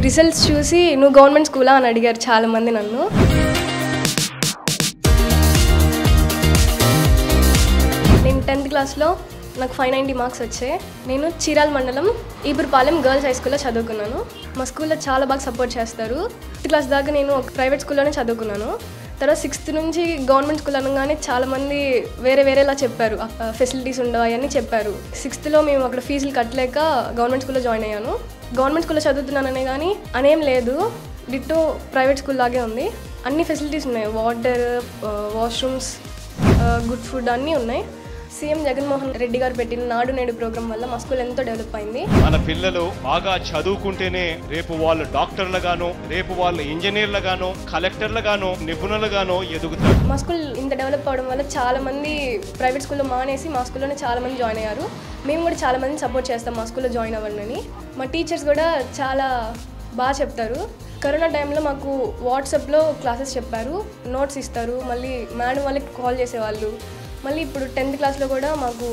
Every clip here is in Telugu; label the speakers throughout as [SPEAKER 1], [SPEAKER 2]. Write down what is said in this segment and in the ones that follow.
[SPEAKER 1] రిజల్ట్స్ చూసి నువ్వు గవర్నమెంట్ స్కూలా అని అడిగారు చాలామంది నన్ను. నేను 10th క్లాస్లో నాకు 590 మార్క్స్ వచ్చాయి. నేను చీరాల మండలం ఈబుర్పాలెం గర్ల్స్ హై స్కూల్లో చదువుకున్నాను. మా స్కూల్లో చాలా బాగా సపోర్ట్ చేస్తారు. 5th క్లాస్ దాకా నేను ఒక ప్రైవేట్ స్కూల్లోనే చదువుకున్నాను. తర్వాత 6th నుంచి గవర్నమెంట్ స్కూల్ అనగానే చాలామంది వేరేలా చెప్పారు, ఫెసిలిటీస్ ఉండవు అవన్నీ చెప్పారు. 6thలో మేము అక్కడ ఫీజులు కట్టలేక గవర్నమెంట్ స్కూల్లో జాయిన్ అయ్యాను. గవర్నమెంట్ స్కూల్లో చదువుతున్నాననే కానీ అనేం లేదు, డిట్టో ప్రైవేట్ స్కూల్ లాగే ఉంది. అన్ని ఫెసిలిటీస్ ఉన్నాయి, వాటర్, వాష్రూమ్స్, గుడ్ ఫుడ్ అన్నీ ఉన్నాయి. సీఎం జగన్మోహన్ రెడ్డి గారు పెట్టిన నాడు నేడు ప్రోగ్రాం వల్ల మా స్కూల్ ఎంతో డెవలప్ అయింది.
[SPEAKER 2] మన పిల్లలు బాగా చదువుకుంటేనే రేపు వాళ్ళు డాక్టర్లుగాను, రేపు వాళ్ళు ఇంజనీర్లుగాను, కలెక్టర్లుగాను, నిపుణులుగాను ఎదుగుతారు.
[SPEAKER 1] మా స్కూల్ ఇంత డెవలప్ అవడం వల్ల చాలా మంది ప్రైవేట్ స్కూల్లో మానేసి మా స్కూల్లోనే చాలా మంది జాయిన్ అయ్యారు. మేము కూడా చాలా మందిని సపోర్ట్ చేస్తాం మా స్కూల్లో జాయిన్ అవ్వండి. మా టీచర్స్ కూడా చాలా బాగా చెప్తారు. కరోనా టైంలో మాకు వాట్సాప్లో క్లాసెస్ చెప్పారు, నోట్స్ ఇస్తారు, మళ్ళీ మేడం వాళ్ళకి కాల్ చేసేవాళ్ళు. మళ్ళీ ఇప్పుడు 10th క్లాస్లో కూడా మాకు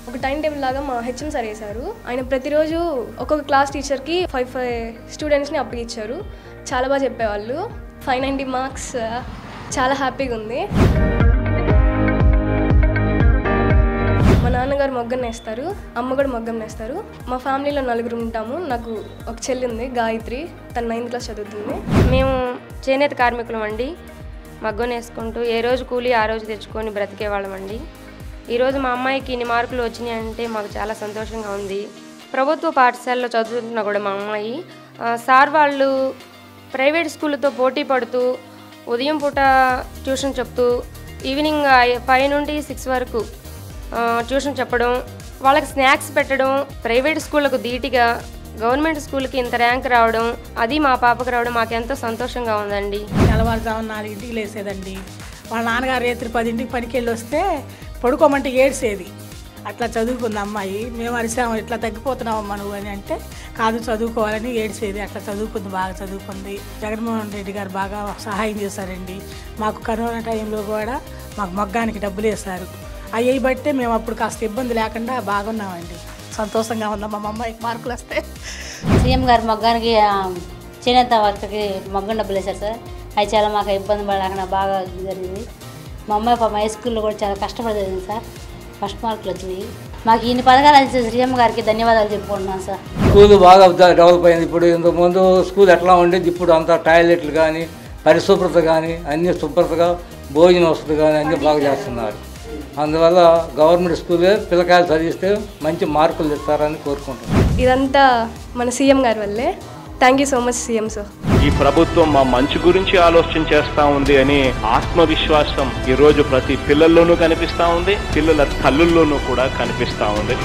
[SPEAKER 1] ఒక టైం టేబుల్ లాగా మా హెచ్ఎం సార్ వేశారు. ఆయన ప్రతిరోజు ఒక్కొక్క క్లాస్ టీచర్కి 5 స్టూడెంట్స్ని అప్పగించారు. చాలా బాగా చెప్పేవాళ్ళు. 590 మార్క్స్, చాలా హ్యాపీగా ఉంది. మా నాన్నగారు మొగ్గం నేస్తారు, అమ్మ కూడా మొగ్గం నేస్తారు. మా ఫ్యామిలీలో 4 ఉంటాము. నాకు ఒక చెల్లి ఉంది, గాయత్రి, తను 9th క్లాస్ చదువుతుంది.
[SPEAKER 3] మేము చేనేత కార్మికులం అండి. మగ్గం వేసుకుంటూ ఏ రోజు కూలి ఆ రోజు తెచ్చుకొని బ్రతికేవాళ్ళం అండి. ఈరోజు మా అమ్మాయికి ఇన్ని మార్కులు వచ్చినాయి అంటే మాకు చాలా సంతోషంగా ఉంది. ప్రభుత్వ పాఠశాలలో చదువుతున్నా కూడా మా అమ్మాయి సార్ వాళ్ళు ప్రైవేట్ స్కూళ్ళతో పోటీ పడుతూ ఉదయం పూట ట్యూషన్ చెప్తూ ఈవినింగ్ 5 నుండి 6 వరకు ట్యూషన్ చెప్పడం, వాళ్ళకి స్నాక్స్ పెట్టడం, ప్రైవేట్ స్కూళ్ళకు ధీటుగా గవర్నమెంట్ స్కూల్కి ఇంత ర్యాంక్ రావడం, అది మా పాపకు రావడం మాకు ఎంతో సంతోషంగా ఉందండి.
[SPEAKER 4] తెల్లవారుజామున 4ంటికి లేసేదండి. వాళ్ళ నాన్నగారు రేత్రి 10ంటికి పనికి వెళ్ళి వస్తే పడుకోమంటే ఏడ్చేది. అట్లా చదువుకుంది అమ్మాయి. మేము అరిసాము, ఇట్లా తగ్గిపోతున్నామమ్మా నువ్వు అని అంటే, కాదు చదువుకోవాలని ఏడ్చేది. అట్లా చదువుకుంది, బాగా చదువుకుంది. జగన్మోహన్ రెడ్డి గారు బాగా సహాయం చేశారండి. మాకు కరోనా టైంలో కూడా మాకు మగ్గానికి డబ్బులు వేశారు. అవి బట్టే మేము అప్పుడు కాస్త ఇబ్బంది లేకుండా బాగున్నామండి. సంతోషంగా ఉందమ్మా మా అమ్మాయికి మార్కులు వస్తే.
[SPEAKER 5] సీఎం గారు మగ్గానికి చేనేత వర్క్కి మగ్గం డబ్బులు వేశారు సార్. అవి చాలా మాకు ఇబ్బంది పడకుండా బాగా జరిగింది. మా అమ్మాయి పాప హై స్కూల్లో కూడా చాలా కష్టపడి జరిగింది సార్. ఫస్ట్ మార్కులు వచ్చినాయి. మాకు ఇన్ని పథకాలు అందించిన సీఎం గారికి ధన్యవాదాలు చెప్పుకుంటున్నాను సార్.
[SPEAKER 6] స్కూల్ బాగా డెవలప్ అయింది. ఇప్పుడు ఇంతకుముందు స్కూల్ ఎట్లా ఉండేది, ఇప్పుడు అంతా టాయిలెట్లు కానీ, పరిశుభ్రత కానీ, అన్ని శుభ్రతగా, భోజన వసతి కానీ అన్నీ బాగా చేస్తున్నారు. అందువల్ల గవర్నమెంట్ స్కూలే పిల్లకాయలు చదివిస్తే మంచి మార్కులు ఇస్తారని కోరుకుంటున్నాను.
[SPEAKER 1] ఇదంతా మన సీఎం గారి వల్లే. Thank you so much CM sir.
[SPEAKER 2] ఈ ప్రభుత్వం మా మంచి గురించి ఆలోచన చేస్తా ఉంది అని ఆత్మవిశ్వాసం ఈరోజు ప్రతి పిల్లల్లోనూ కనిపిస్తా ఉంది, పిల్లల తల్లుల్లోనూ కూడా కనిపిస్తా ఉంది.